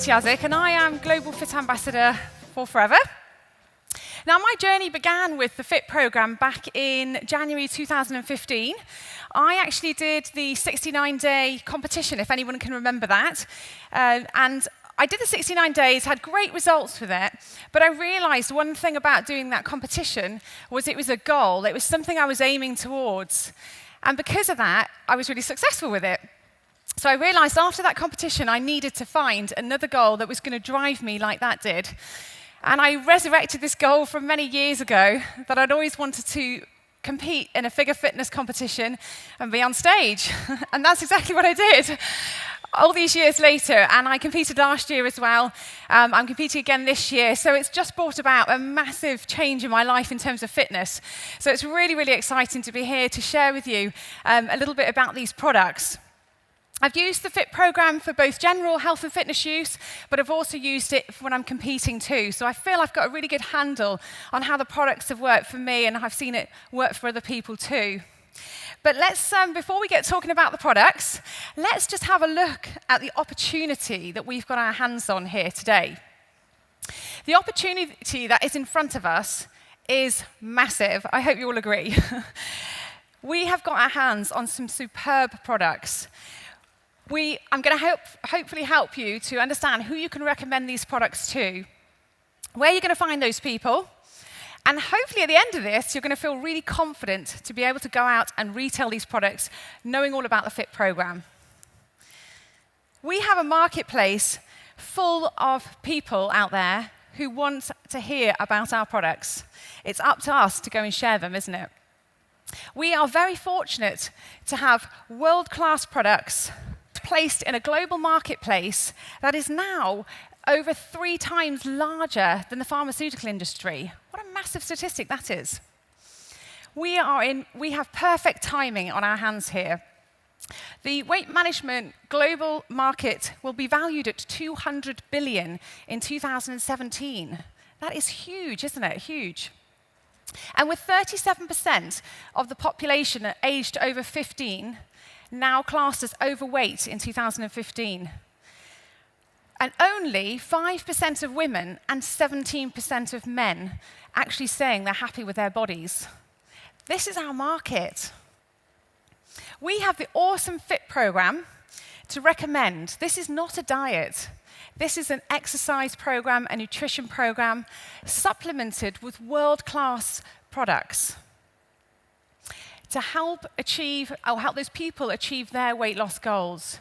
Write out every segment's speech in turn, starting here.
Matyjasik, and I am Global Fit Ambassador for Forever. Now, my journey began with the FIT program back in January 2015. I actually did the 69-day competition, if anyone can remember that. And I did the 69 days, had great results with it, but I realized one thing about doing that competition was it was a goal. It was something I was aiming towards. And because of that, I was really successful with it. So I realized after that competition, I needed to find another goal that was going to drive me like that did. And I resurrected this goal from many years ago that I'd always wanted to compete in a figure fitness competition and be on stage. And that's exactly what I did all these years later. And I competed last year as well. I'm competing again this year. So it's just brought about a massive change in my life in terms of fitness. So it's really, really exciting to be here to share with you a little bit about these products. I've used the FIT program for both general health and fitness use, but I've also used it for when I'm competing too. So I feel I've got a really good handle on how the products have worked for me, and I've seen it work for other people too. But let's, before we get talking about the products, let's just have a look at the opportunity that we've got our hands on here today. The opportunity that is in front of us is massive. I hope you all agree. We have got our hands on some superb products. I'm going to hopefully help you to understand who you can recommend these products to, where you're going to find those people, and hopefully at the end of this, you're going to feel really confident to be able to go out and retail these products, knowing all about the FIT program. We have a marketplace full of people out there who want to hear about our products. It's up to us to go and share them, isn't it? We are very fortunate to have world-class products placed in a global marketplace that is now over 3 times larger than the pharmaceutical industry. What a massive statistic that is. We have perfect timing on our hands here. The weight management global market will be valued at 200 billion in 2017. That is huge, isn't it? Huge. And with 37% of the population aged over 15, now classed as overweight in 2015. And only 5% of women and 17% of men actually saying they're happy with their bodies. This is our market. We have the awesome FIT program to recommend. This is not a diet. This is an exercise program, a nutrition program, supplemented with world-class products to help those people achieve their weight loss goals.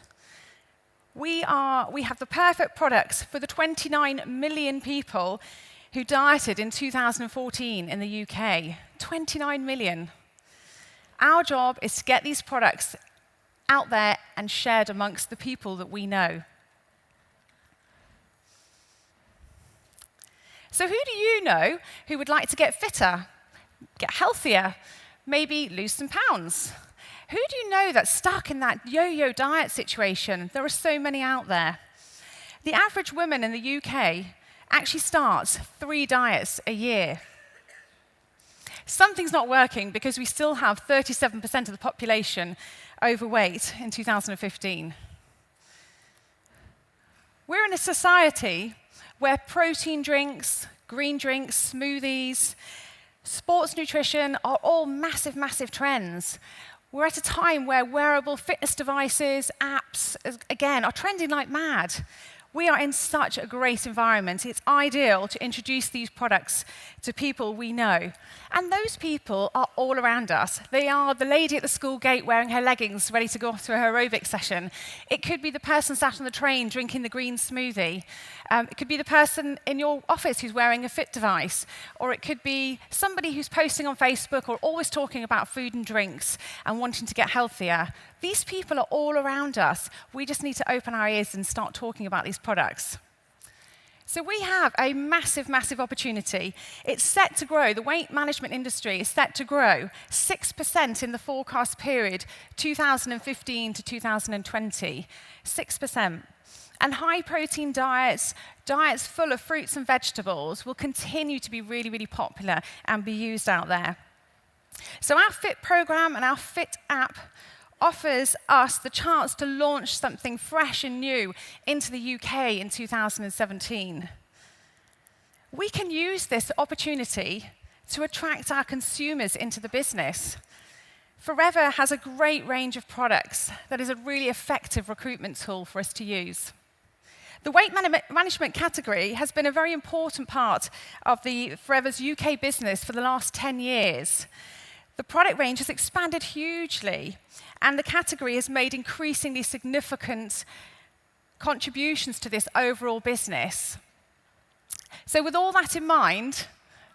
We have the perfect products for the 29 million people who dieted in 2014 in the UK. 29 million. Our job is to get these products out there and shared amongst the people that we know. So who do you know who would like to get fitter, get healthier, maybe lose some pounds? Who do you know that's stuck in that yo-yo diet situation? There are so many out there. The average woman in the UK actually starts 3 diets a year. Something's not working because we still have 37% of the population overweight in 2015. We're in a society where protein drinks, green drinks, smoothies, sports nutrition are all massive, massive trends. We're at a time where wearable fitness devices, apps, again, are trending like mad. We are in such a great environment. It's ideal to introduce these products to people we know. And those people are all around us. They are the lady at the school gate wearing her leggings, ready to go off to her aerobic session. It could be the person sat on the train drinking the green smoothie. It could be the person in your office who's wearing a FIT device. Or it could be somebody who's posting on Facebook or always talking about food and drinks and wanting to get healthier. These people are all around us. We just need to open our ears and start talking about these products. So we have a massive, massive opportunity. It's set to grow. The weight management industry is set to grow 6% in the forecast period, 2015 to 2020. 6%. And high-protein diets, diets full of fruits and vegetables, will continue to be really, really popular and be used out there. So our FIT program and our FIT app offers us the chance to launch something fresh and new into the UK in 2017. We can use this opportunity to attract our consumers into the business. Forever has a great range of products that is a really effective recruitment tool for us to use. The weight management category has been a very important part of the Forever's UK business for the last 10 years. The product range has expanded hugely, and the category has made increasingly significant contributions to this overall business. So with all that in mind,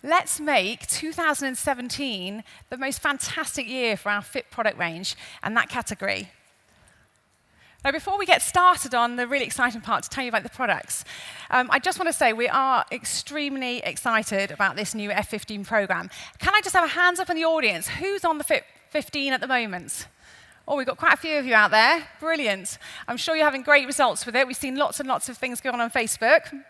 let's make 2017 the most fantastic year for our Fit product range and that category. Now, before we get started on the really exciting part to tell you about the products, I just want to say we are extremely excited about this new F15 program. Can I just have a hands up in the audience? Who's on the Fit 15 at the moment? Oh, we've got quite a few of you out there. Brilliant. I'm sure you're having great results with it. We've seen lots and lots of things going on Facebook.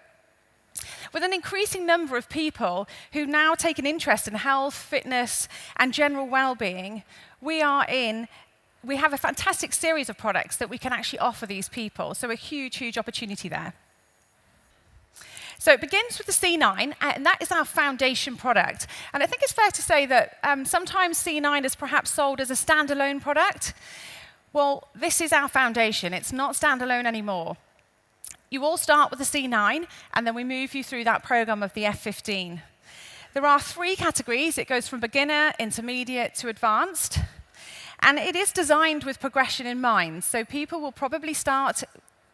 With an increasing number of people who now take an interest in health, fitness, and general well-being, we have a fantastic series of products that we can actually offer these people. So a huge, huge opportunity there. So it begins with the C9, and that is our foundation product. And I think it's fair to say that sometimes C9 is perhaps sold as a standalone product. Well, this is our foundation. It's not standalone anymore. You all start with the C9, and then we move you through that program of the F15. There are 3 categories. It goes from beginner, intermediate, to advanced. And it is designed with progression in mind. So people will probably start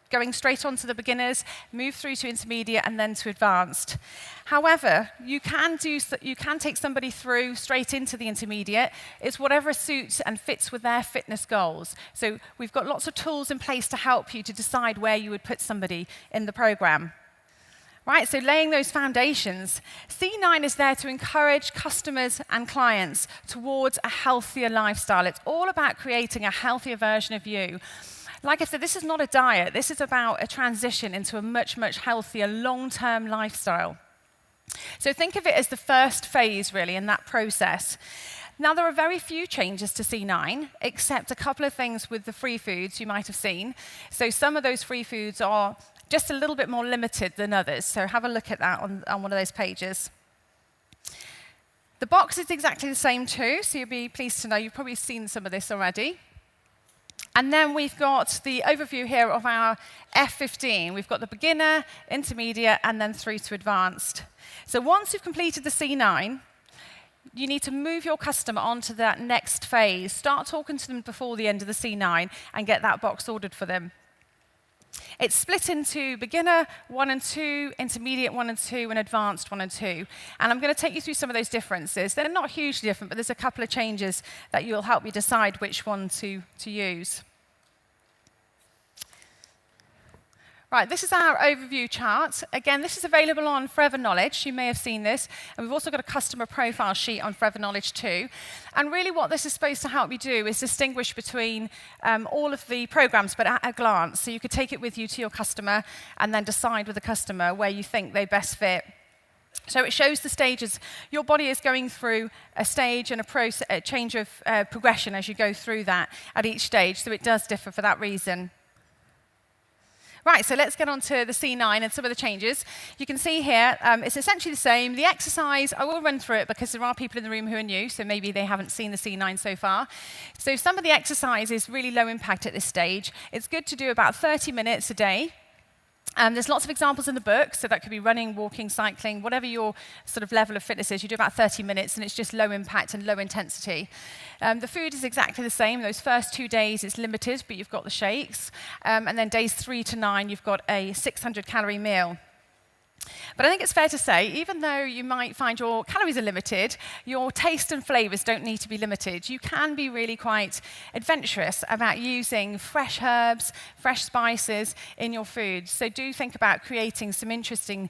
going straight on to the beginners, move through to intermediate, and then to advanced. However, you can take somebody through straight into the intermediate. It's whatever suits and fits with their fitness goals. So we've got lots of tools in place to help you to decide where you would put somebody in the program. Right, so laying those foundations. C9 is there to encourage customers and clients towards a healthier lifestyle. It's all about creating a healthier version of you. Like I said, this is not a diet. This is about a transition into a much, much healthier long-term lifestyle. So think of it as the first phase, really, in that process. Now, there are very few changes to C9, except a couple of things with the free foods you might have seen. So some of those free foods are just a little bit more limited than others. So have a look at that on one of those pages. The box is exactly the same too, so you'll be pleased to know you've probably seen some of this already. And then we've got the overview here of our F15. We've got the beginner, intermediate, and then through to advanced. So once you've completed the C9, you need to move your customer onto that next phase. Start talking to them before the end of the C9 and get that box ordered for them. It's split into beginner 1 and 2, intermediate 1 and 2, and advanced 1 and 2. And I'm going to take you through some of those differences. They're not hugely different, but there's a couple of changes that will help you decide which one to use. Right, this is our overview chart. Again, this is available on Forever Knowledge. You may have seen this. And we've also got a customer profile sheet on Forever Knowledge too. And really what this is supposed to help you do is distinguish between all of the programs, but at a glance. So you could take it with you to your customer and then decide with the customer where you think they best fit. So it shows the stages. Your body is going through a stage and a change of progression as you go through that at each stage. So it does differ for that reason. Right, so let's get on to the C9 and some of the changes. You can see here, it's essentially the same. The exercise, I will run through it because there are people in the room who are new, so maybe they haven't seen the C9 so far. So some of the exercise is really low impact at this stage. It's good to do about 30 minutes a day. There's lots of examples in the book, so that could be running, walking, cycling, whatever your sort of level of fitness is. You do about 30 minutes, and it's just low impact and low intensity. The food is exactly the same. Those first 2 days, it's limited, but you've got the shakes. And then days 3 to 9, you've got a 600-calorie meal. But I think it's fair to say, even though you might find your calories are limited, your taste and flavors don't need to be limited. You can be really quite adventurous about using fresh herbs, fresh spices in your food. So do think about creating some interesting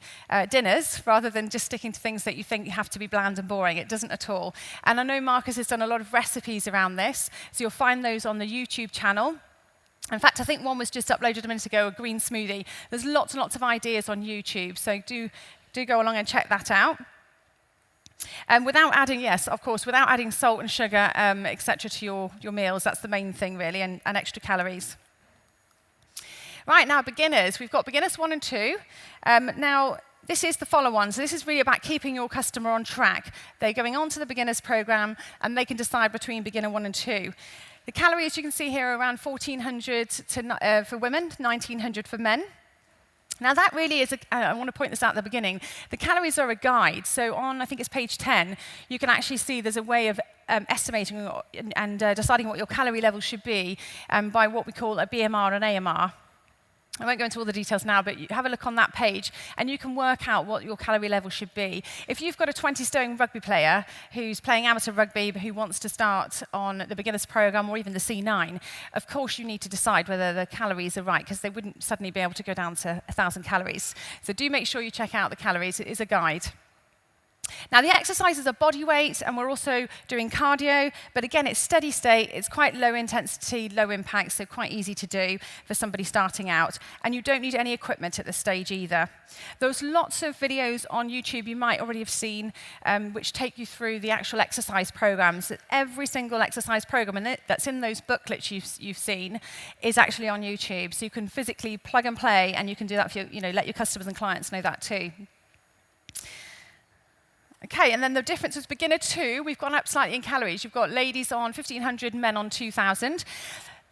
dinners rather than just sticking to things that you think have to be bland and boring. It doesn't at all. And I know Marcus has done a lot of recipes around this, so you'll find those on the YouTube channel. In fact, I think one was just uploaded a minute ago, a green smoothie. There's lots and lots of ideas on YouTube, so do go along and check that out. Without adding, yes, of course, without adding salt and sugar, etc. to your meals. That's the main thing, really, and extra calories. Right, now beginners. We've got beginners 1 and 2. Now, this is the follow-on. So this is really about keeping your customer on track. They're going on to the beginners program, and they can decide between beginner 1 and 2. The calories you can see here are around 1,400 for women, 1,900 for men. Now that really is, I want to point this out at the beginning, the calories are a guide. So on, I think it's page 10, you can actually see there's a way of estimating and deciding what your calorie level should be by what we call a BMR and AMR. I won't go into all the details now, but you have a look on that page, and you can work out what your calorie level should be. If you've got a 20-stone rugby player who's playing amateur rugby, but who wants to start on the beginners program or even the C9, of course you need to decide whether the calories are right, because they wouldn't suddenly be able to go down to 1,000 calories. So do make sure you check out the calories. It is a guide. Now, the exercises are body weight, and we're also doing cardio, but again, it's steady state. It's quite low intensity, low impact, so quite easy to do for somebody starting out. And you don't need any equipment at this stage either. There's lots of videos on YouTube you might already have seen, which take you through the actual exercise programs. Every single exercise program that's in those booklets you've seen is actually on YouTube. So you can physically plug and play, and you can do that for let your customers and clients know that too. Okay, and then the difference is beginner 2, we've gone up slightly in calories. You've got ladies on 1,500, men on 2,000.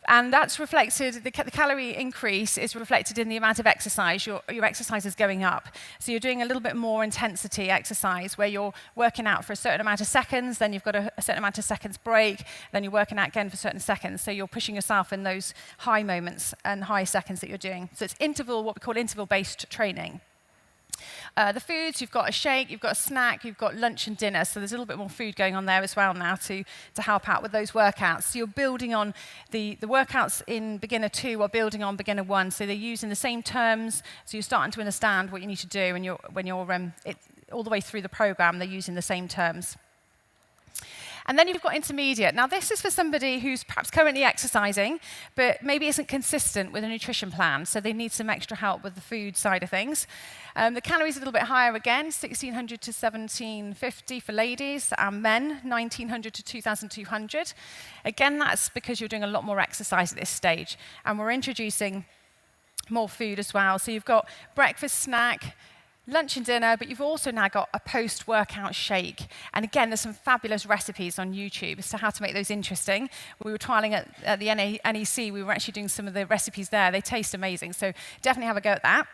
And that's reflected, the calorie increase is reflected in the amount of exercise. Your exercise is going up. So you're doing a little bit more intensity exercise where you're working out for a certain amount of seconds, then you've got a certain amount of seconds break, then you're working out again for certain seconds. So you're pushing yourself in those high moments and high seconds that you're doing. So it's what we call interval-based training. The foods, you've got a shake, you've got a snack, you've got lunch and dinner, so there's a little bit more food going on there as well now to help out with those workouts. So you're building on the workouts in beginner 2 are building on beginner 1, so they're using the same terms, so you're starting to understand what you need to do, and when you're all the way through the program, they're using the same terms. And then you've got intermediate. Now, this is for somebody who's perhaps currently exercising, but maybe isn't consistent with a nutrition plan, so they need some extra help with the food side of things. The calories are a little bit higher again, 1,600 to 1,750 for ladies, and men, 1,900 to 2,200. Again, that's because you're doing a lot more exercise at this stage, and we're introducing more food as well. So you've got breakfast, snack, lunch and dinner, but you've also now got a post-workout shake. And again, there's some fabulous recipes on YouTube as to how to make those interesting. We were trialing at the NEC, we were actually doing some of the recipes there. They taste amazing, so definitely have a go at that.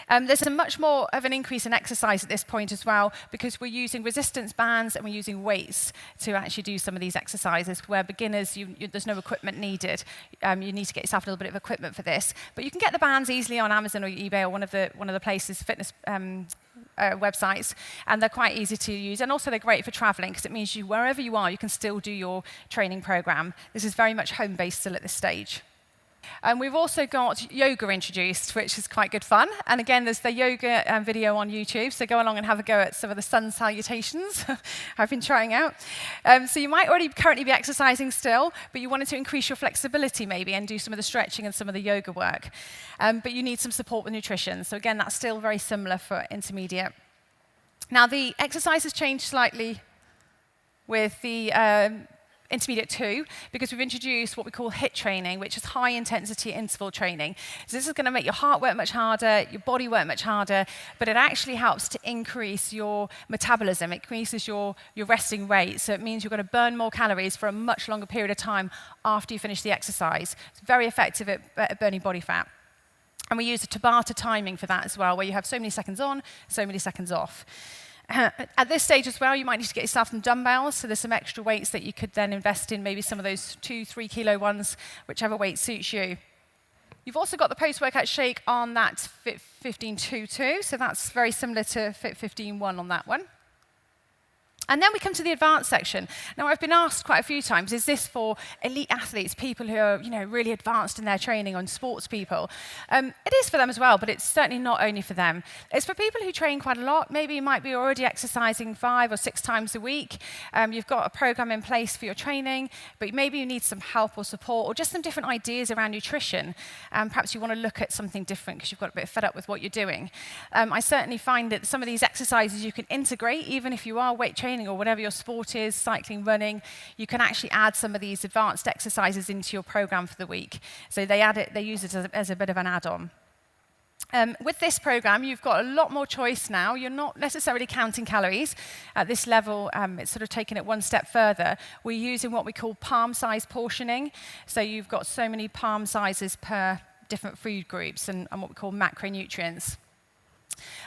There's a much more of an increase in exercise at this point as well, because we're using resistance bands and we're using weights to actually do some of these exercises, where beginners, there's no equipment needed. You need to get yourself a little bit of equipment for this. But you can get the bands easily on Amazon or eBay or one of the places, fitness websites, and they're quite easy to use. And also they're great for traveling, because it means wherever you are, you can still do your training program. This is very much home-based still at this stage. And we've also got yoga introduced, which is quite good fun. And again, there's the yoga video on YouTube, so go along and have a go at some of the sun salutations I've been trying out. So you might already currently be exercising still, but you wanted to increase your flexibility maybe and do some of the stretching and some of the yoga work. But you need some support with nutrition. So again, that's still very similar for intermediate. Now, the exercise has changed slightly with the intermediate 2, because we've introduced what we call HIIT training, which is high intensity interval training. So this is going to make your heart work much harder, your body work much harder, but it actually helps to increase your metabolism. It increases your resting rate, so it means you're going to burn more calories for a much longer period of time after you finish the exercise. It's very effective at burning body fat. And we use a Tabata timing for that as well, where you have so many seconds on, so many seconds off. At this stage as well, you might need to get yourself some dumbbells, so there's some extra weights that you could then invest in, maybe some of those 2-3 kilo ones, whichever weight suits you. You've also got the post-workout shake on that Fit 15.2 too, so that's very similar to Fit 15.1 on that one. And then we come to the advanced section. Now, I've been asked quite a few times, is this for elite athletes, people who are, really advanced in their training, on sports people? It is for them as well, but it's certainly not only for them. It's for people who train quite a lot. Maybe you might be already exercising 5 or 6 times a week. You've got a program in place for your training, but maybe you need some help or support or just some different ideas around nutrition. Perhaps you want to look at something different because you've got a bit fed up with what you're doing. I certainly find that some of these exercises you can integrate, even if you are weight training or whatever your sport is, cycling, running, you can actually add some of these advanced exercises into your program for the week. So they use it as a bit of an add-on. With this program, you've got a lot more choice now. You're not necessarily counting calories. At this level, it's sort of taking it one step further. We're using what we call palm-size portioning. So you've got so many palm sizes per different food groups and what we call macronutrients.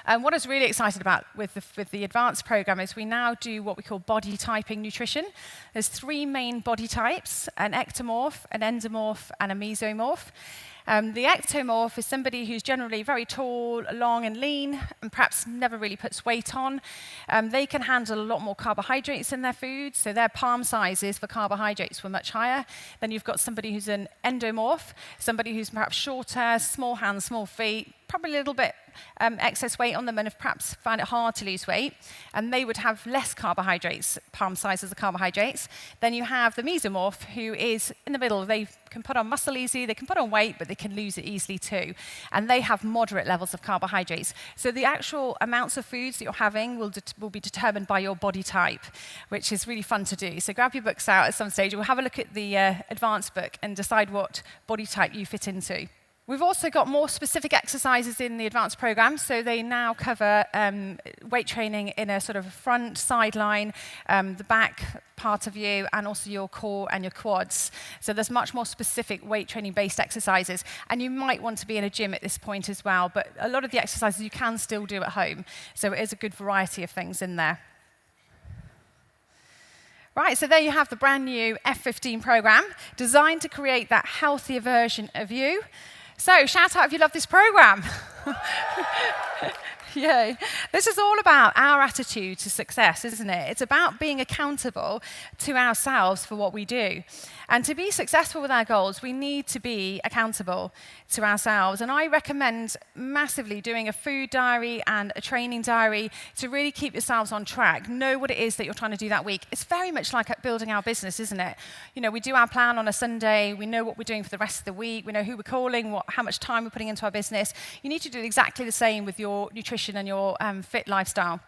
What I was really excited about with the advanced program is we now do what we call body typing nutrition. There's 3 main body types: an ectomorph, an endomorph, and a mesomorph. The ectomorph is somebody who's generally very tall, long and lean, and perhaps never really puts weight on. They can handle a lot more carbohydrates in their food, so their palm sizes for carbohydrates were much higher. Then you've got somebody who's an endomorph, somebody who's perhaps shorter, small hands, small feet, probably a little bit excess weight on them and have perhaps found it hard to lose weight, and they would have less carbohydrates, palm sizes of carbohydrates. Then you have the mesomorph, who is in the middle. They can put on muscle easily, they can put on weight, but they can lose it easily too. And they have moderate levels of carbohydrates. So the actual amounts of foods that you're having will be determined by your body type, which is really fun to do. So grab your books out at some stage. We'll have a look at the advanced book and decide what body type you fit into. We've also got more specific exercises in the advanced program, so they now cover weight training in a sort of front, sideline, the back part of you, and also your core and your quads. So there's much more specific weight training based exercises, and you might want to be in a gym at this point as well, but a lot of the exercises you can still do at home, so it is a good variety of things in there. Right, so there you have the brand new F.I.T program, designed to create that healthier version of you. So, shout out if you love this program. Yay. This is all about our attitude to success, isn't it? It's about being accountable to ourselves for what we do. And to be successful with our goals, we need to be accountable to ourselves. And I recommend massively doing a food diary and a training diary to really keep yourselves on track. Know what it is that you're trying to do that week. It's very much like building our business, isn't it? We do our plan on a Sunday. We know what we're doing for the rest of the week. We know who we're calling, how much time we're putting into our business. You need to do exactly the same with your nutrition and your fit lifestyle.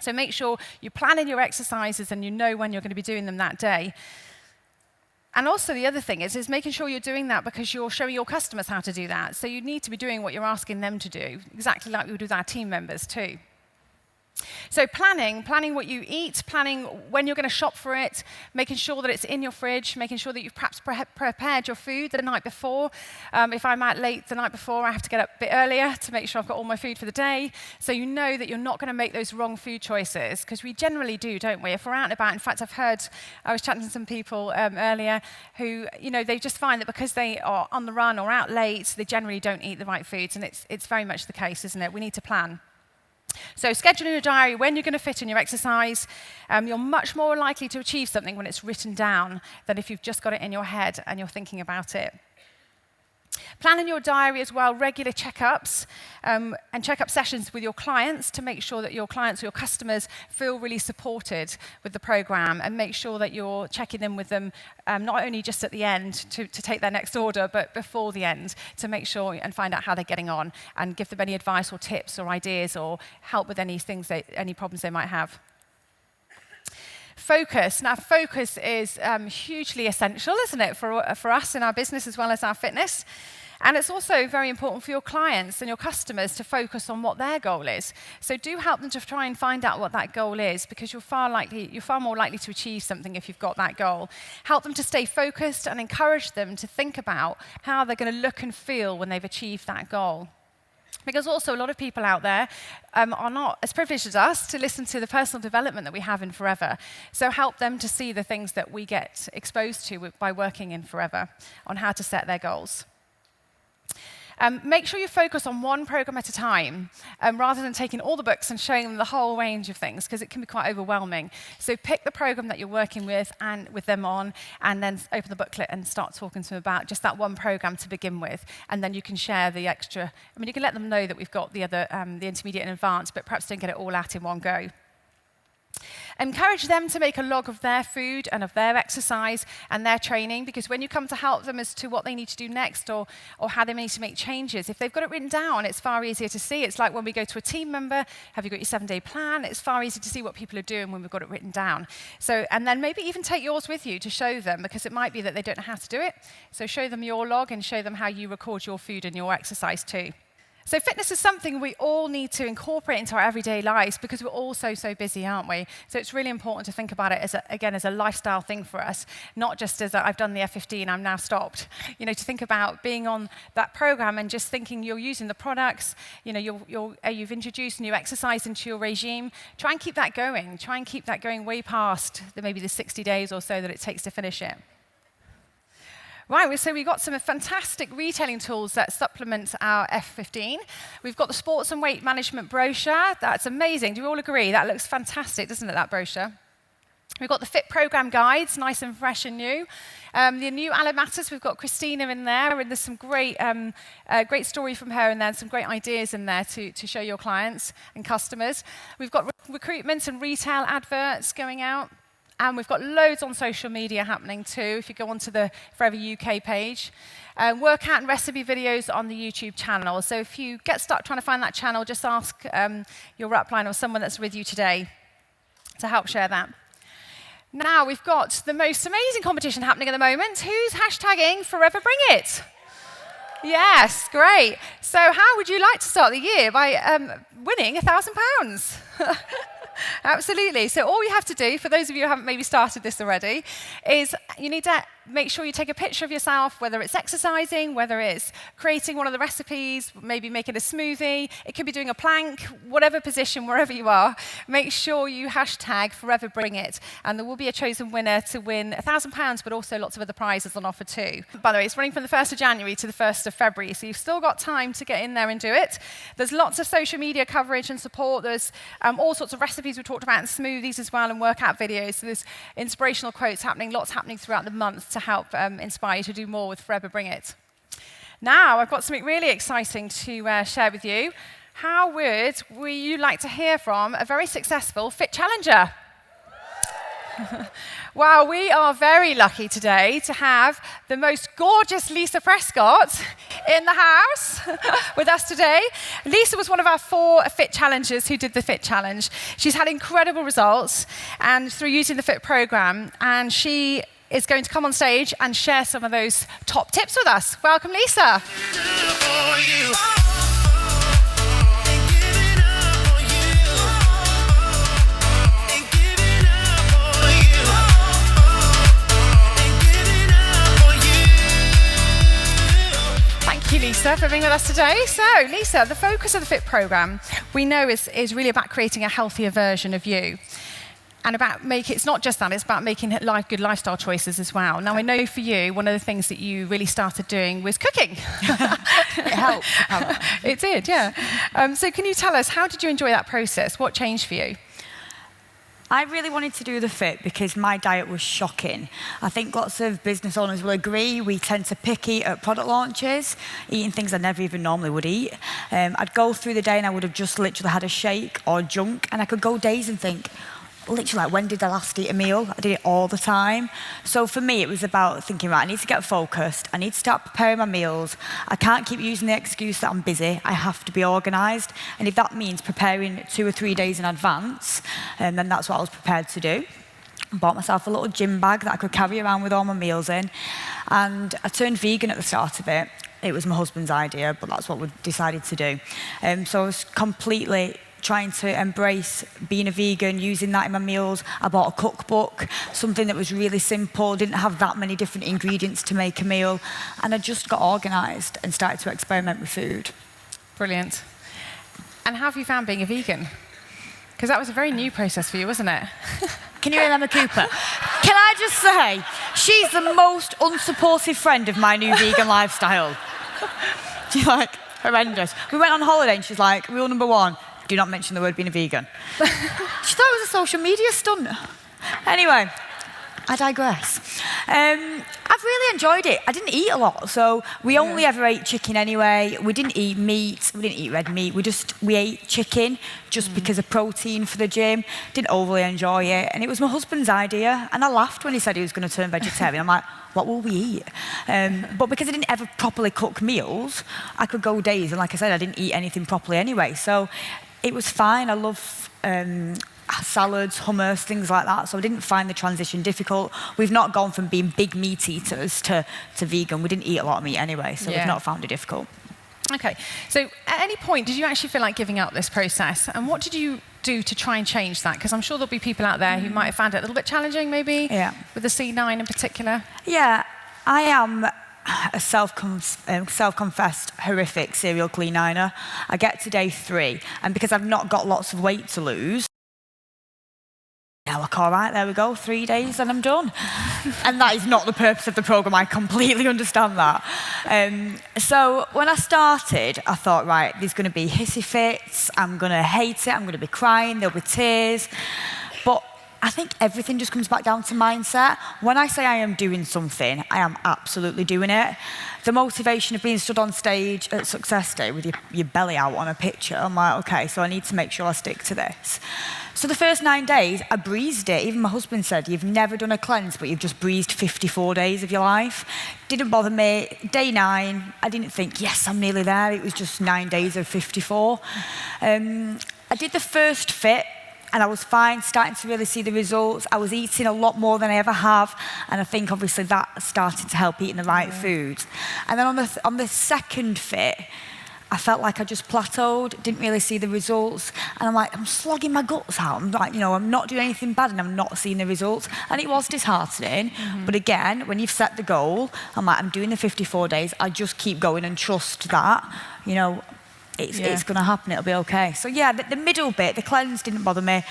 So make sure you plan in your exercises and you know when you're going to be doing them that day. And also the other thing is making sure you're doing that because you're showing your customers how to do that. So you need to be doing what you're asking them to do, exactly like we would with our team members too. So planning what you eat, planning when you're going to shop for it, making sure that it's in your fridge, making sure that you've perhaps prepared your food the night before. If I'm out late the night before, I have to get up a bit earlier to make sure I've got all my food for the day. So you know that you're not going to make those wrong food choices, because we generally do, don't we? If we're out and about, in fact, I was chatting to some people earlier who, they just find that because they are on the run or out late, they generally don't eat the right foods, and it's very much the case, isn't it? We need to plan. So scheduling your diary when you're going to fit in your exercise. You're much more likely to achieve something when it's written down than if you've just got it in your head and you're thinking about it. Plan in your diary as well regular checkups and checkup sessions with your clients to make sure that your clients or your customers feel really supported with the program, and make sure that you're checking in with them not only just at the end to take their next order, but before the end to make sure and find out how they're getting on and give them any advice or tips or ideas or help with any problems they might have. Focus. Now, focus is hugely essential, isn't it, for us in our business as well as our fitness. And it's also very important for your clients and your customers to focus on what their goal is. So do help them to try and find out what that goal is, because you're far more likely to achieve something if you've got that goal. Help them to stay focused and encourage them to think about how they're going to look and feel when they've achieved that goal. Because also a lot of people out there are not as privileged as us to listen to the personal development that we have in Forever. So help them to see the things that we get exposed to by working in Forever on how to set their goals. Make sure you focus on one program at a time, rather than taking all the books and showing them the whole range of things, because it can be quite overwhelming. So pick the program that you're working with and with them on, and then open the booklet and start talking to them about just that one program to begin with. And then you can share the extra. I mean, you can let them know that we've got the other, the intermediate and advanced, but perhaps don't get it all out in one go. Encourage them to make a log of their food and of their exercise and their training, because when you come to help them as to what they need to do next or how they need to make changes, if they've got it written down, it's far easier to see. It's like when we go to a team member, have you got your 7-day plan? It's far easier to see what people are doing when we've got it written down. So, and then maybe even take yours with you to show them, because it might be that they don't know how to do it. So show them your log and show them how you record your food and your exercise too. So fitness is something we all need to incorporate into our everyday lives, because we're all so busy, aren't we? So it's really important to think about it as a lifestyle thing for us, not just as I've done the F.I.T and I'm now stopped. You know, to think about being on that program and just thinking you're using the products, you know, you've introduced new exercise into your regime. Try and keep that going. Try and keep that going way past maybe the 60 days or so that it takes to finish it. Right, so we've got some fantastic retailing tools that supplement our F.I.T. We've got the sports and weight management brochure. That's amazing. Do you all agree? That looks fantastic, doesn't it, that brochure? We've got the Fit program guides, nice and fresh and new. The new Allo Matters, we've got Christina in there, and there's some great story from her in there, and some great ideas in there to show your clients and customers. We've got recruitment and retail adverts going out. And we've got loads on social media happening too, if you go onto the Forever UK page. Workout and recipe videos on the YouTube channel. So if you get stuck trying to find that channel, just ask your upline or someone that's with you today to help share that. Now we've got the most amazing competition happening at the moment. Who's hashtagging Forever Bring It? Yes, great. So how would you like to start the year? By winning £1,000. Absolutely. So all you have to do, for those of you who haven't maybe started this already, is you need to make sure you take a picture of yourself, whether it's exercising, whether it's creating one of the recipes, maybe making a smoothie. It could be doing a plank, whatever position, wherever you are. Make sure you hashtag Forever Bring It, and there will be a chosen winner to win £1,000, but also lots of other prizes on offer too. By the way, it's running from the 1st of January to the 1st of February, so you've still got time to get in there and do it. There's lots of social media coverage and support. There's all sorts of recipes we talked about, and smoothies as well, and workout videos. So there's inspirational quotes happening, lots happening throughout the month to help inspire you to do more with Forever Bring It. Now, I've got something really exciting to share with you. How would you like to hear from a very successful Fit Challenger? Well, we are very lucky today to have the most gorgeous Lisa Prescott in the house with us today. Lisa was one of our 4 Fit Challengers who did the Fit Challenge. She's had incredible results and through using the Fit program, and she is going to come on stage and share some of those top tips with us. Welcome, Lisa. Thank you, Lisa, for being with us today. So, Lisa, the focus of the Fit program, we know is really about creating a healthier version of you. And it's not just that, it's about making good lifestyle choices as well. Now, I know for you, one of the things that you really started doing was cooking. It helped. It did, yeah. So can you tell us, how did you enjoy that process? What changed for you? I really wanted to do the Fit because my diet was shocking. I think lots of business owners will agree. We tend to picky at product launches, eating things I never even normally would eat. I'd go through the day and I would have just literally had a shake or junk, and I could go days and think, literally, like, when did I last eat a meal? I did it all the time. So for me, it was about thinking, right, I need to get focused. I need to start preparing my meals. I can't keep using the excuse that I'm busy. I have to be organised. And if that means preparing 2 or 3 days in advance, then that's what I was prepared to do. I bought myself a little gym bag that I could carry around with all my meals in. And I turned vegan at the start of it. It was my husband's idea, but that's what we decided to do. So I was completely trying to embrace being a vegan, using that in my meals. I bought a cookbook, something that was really simple, didn't have that many different ingredients to make a meal, and I just got organised and started to experiment with food. Brilliant. And how have you found being a vegan? Because that was a very new process for you, wasn't it? Can you hear Emma Cooper? Can I just say, she's the most unsupportive friend of my new vegan lifestyle. She's like, horrendous. We went on holiday and she's like, rule number 1, do not mention the word being a vegan. She thought it was a social media stunt. Anyway, I digress. I've really enjoyed it. I didn't eat a lot, so we only ever ate chicken anyway. We didn't eat meat. We didn't eat red meat. We ate chicken just because of protein for the gym. Didn't overly enjoy it, and it was my husband's idea. And I laughed when he said he was going to turn vegetarian. I'm like, what will we eat? But because I didn't ever properly cook meals, I could go days, and like I said, I didn't eat anything properly anyway. So it was fine. I love salads, hummus, things like that. So I didn't find the transition difficult. We've not gone from being big meat eaters to vegan. We didn't eat a lot of meat anyway, so we've not found it difficult. Okay, so at any point, did you actually feel like giving up this process? And what did you do to try and change that? Because I'm sure there'll be people out there who might have found it a little bit challenging, maybe, with the C9 in particular. Yeah, I am a self-confessed horrific serial clean-niner. I get to day 3, and because I've not got lots of weight to lose, I look all right, there we go, 3 days and I'm done. And that is not the purpose of the programme, I completely understand that. So when I started, I thought, right, there's going to be hissy fits, I'm going to hate it, I'm going to be crying, there'll be tears. But I think everything just comes back down to mindset. When I say I am doing something, I am absolutely doing it. The motivation of being stood on stage at Success Day with your belly out on a picture, I'm like, okay, so I need to make sure I stick to this. So the first 9 days, I breezed it. Even my husband said, you've never done a cleanse, but you've just breezed 54 days of your life. Didn't bother me. Day 9, I didn't think, yes, I'm nearly there. It was just 9 days of 54. I did the first fit, and I was fine, starting to really see the results. I was eating a lot more than I ever have, and I think obviously that started to help eating the right foods. And then on the second fit, I felt like I just plateaued, didn't really see the results, and I'm like, I'm slogging my guts out. I'm like, I'm not doing anything bad, and I'm not seeing the results. And it was disheartening, but again, when you've set the goal, I'm like, I'm doing the 54 days, I just keep going and trust that, it's going to happen, it'll be okay. So yeah, the middle bit, the cleanse didn't bother me.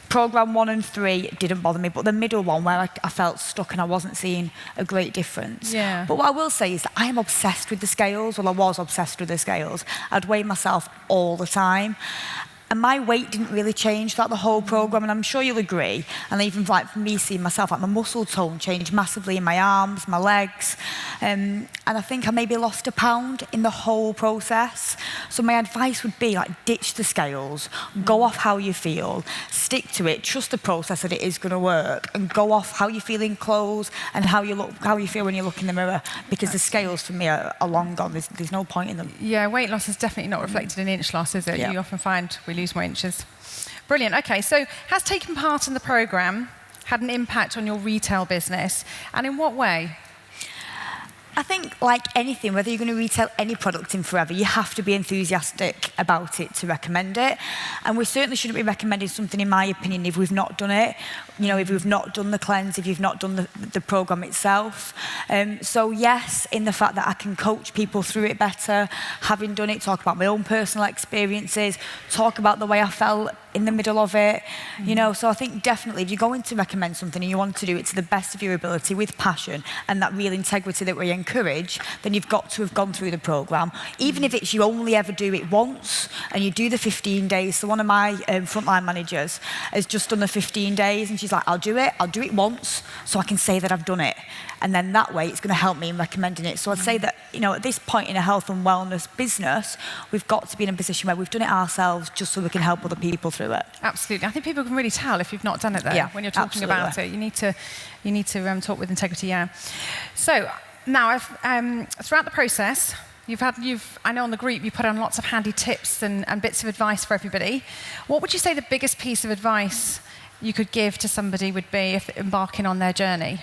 Program 1 and 3 didn't bother me, but the middle one where I felt stuck and I wasn't seeing a great difference. Yeah. But what I will say is that I am obsessed with the scales. Well, I was obsessed with the scales. I'd weigh myself all the time. And my weight didn't really change throughout the whole program, and I'm sure you'll agree. And even like for me seeing myself, like my muscle tone changed massively in my arms, my legs, and I think I maybe lost a pound in the whole process. So my advice would be like ditch the scales, go off how you feel, stick to it, trust the process that it is going to work, and go off how you feel in clothes and how you feel when you look in the mirror. Because the scales for me are long gone. There's no point in them. Yeah, weight loss is definitely not reflected in inch loss, is it? Yeah. You often find we lose more inches. Brilliant. Okay, so has taking part in the programme had an impact on your retail business, and in what way? I think, like anything, whether you're going to retail any product in forever, you have to be enthusiastic about it to recommend it. And we certainly shouldn't be recommending something, in my opinion, if we've not done it. If we've not done the cleanse, if you've not done the programme itself. So yes, in the fact that I can coach people through it better, having done it, talk about my own personal experiences, talk about the way I felt in the middle of it. So I think definitely if you're going to recommend something and you want to do it to the best of your ability with passion and that real integrity that we encourage, then you've got to have gone through the programme. Even if it's you only ever do it once and you do the 15 days. So one of my frontline managers has just done the 15 days, and she's like, I'll do it once so I can say that I've done it. And then that way it's going to help me in recommending it. So I'd say that, at this point in a health and wellness business, we've got to be in a position where we've done it ourselves just so we can help other people through it. Absolutely. I think people can really tell if you've not done it though, when you're talking about it. You need to talk with integrity, So now, throughout the process, I know on the group you put on lots of handy tips and bits of advice for everybody. What would you say the biggest piece of advice you could give to somebody would be if embarking on their journey?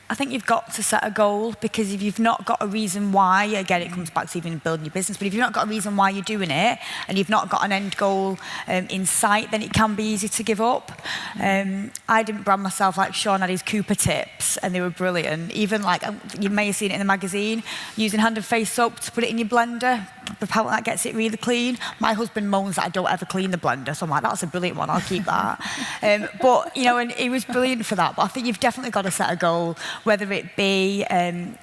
I think you've got to set a goal, because if you've not got a reason why, again, it comes back to even building your business, but if you've not got a reason why you're doing it and you've not got an end goal in sight, then it can be easy to give up. I didn't brand myself like Sean had his Cooper tips, and they were brilliant. Even like, you may have seen it in the magazine, using hand and face soap to put it in your blender, propellant that gets it really clean. My husband moans that I don't ever clean the blender, so I'm like, that's a brilliant one, I'll keep that. But, you know, and he was brilliant for that. But I think you've definitely got to set a goal, whether it be,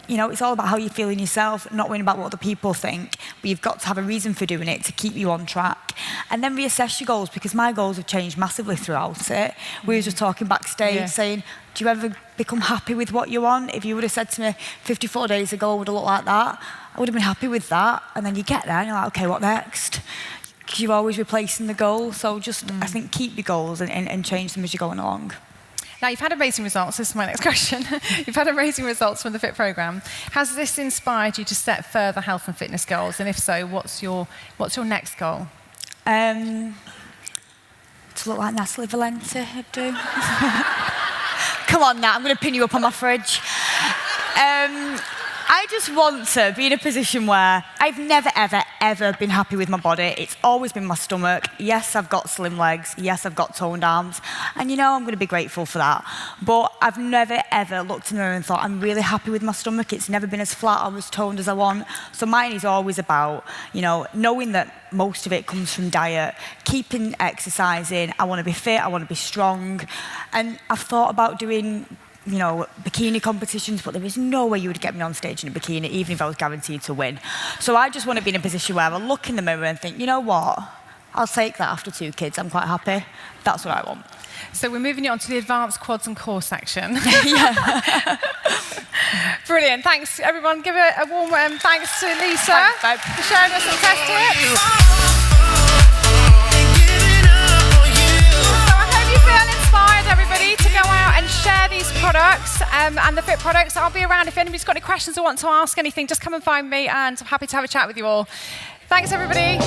you know, it's all about how you feel in yourself, not worrying about what other people think, but you've got to have a reason for doing it to keep you on track. And then reassess your goals, because my goals have changed massively throughout it. We were just talking backstage, saying, do you ever become happy with what you want? If you would have said to me 54 days ago, would have looked like that, I would have been happy with that. And then you get there and you're like, okay, what next? Because you're always replacing the goal. So just, I think, keep your goals and change them as you're going along. Now, you've had amazing results. This is my next question. You've had amazing results from the FIT programme. Has this inspired you to set further health and fitness goals? And if so, what's your next goal? To look like Natalie Valenti, I'd do. Come on, Nat, I'm going to pin you up on my fridge. I just want to be in a position where I've never, ever, ever been happy with my body. It's always been my stomach. Yes, I've got slim legs. Yes, I've got toned arms. And you know, I'm going to be grateful for that. But I've never, ever looked in the mirror and thought, I'm really happy with my stomach. It's never been as flat or as toned as I want. So mine is always about, you know, knowing that most of it comes from diet, keeping exercising. I want to be fit. I want to be strong. And I've thought about doing, you know, bikini competitions, but there is no way you would get me on stage in a bikini, even if I was guaranteed to win. So I just want to be in a position where I look in the mirror and think, you know what? I'll take that after 2 kids. I'm quite happy. That's what I want. So we're moving on to the advanced quads and core section. Brilliant. Thanks, everyone. Give a warm thanks to Lisa for showing us some test tips. Everybody to go out and share these products and the FIT products. I'll be around if anybody's got any questions or want to ask anything, just come and find me and I'm happy to have a chat with you all. Thanks everybody.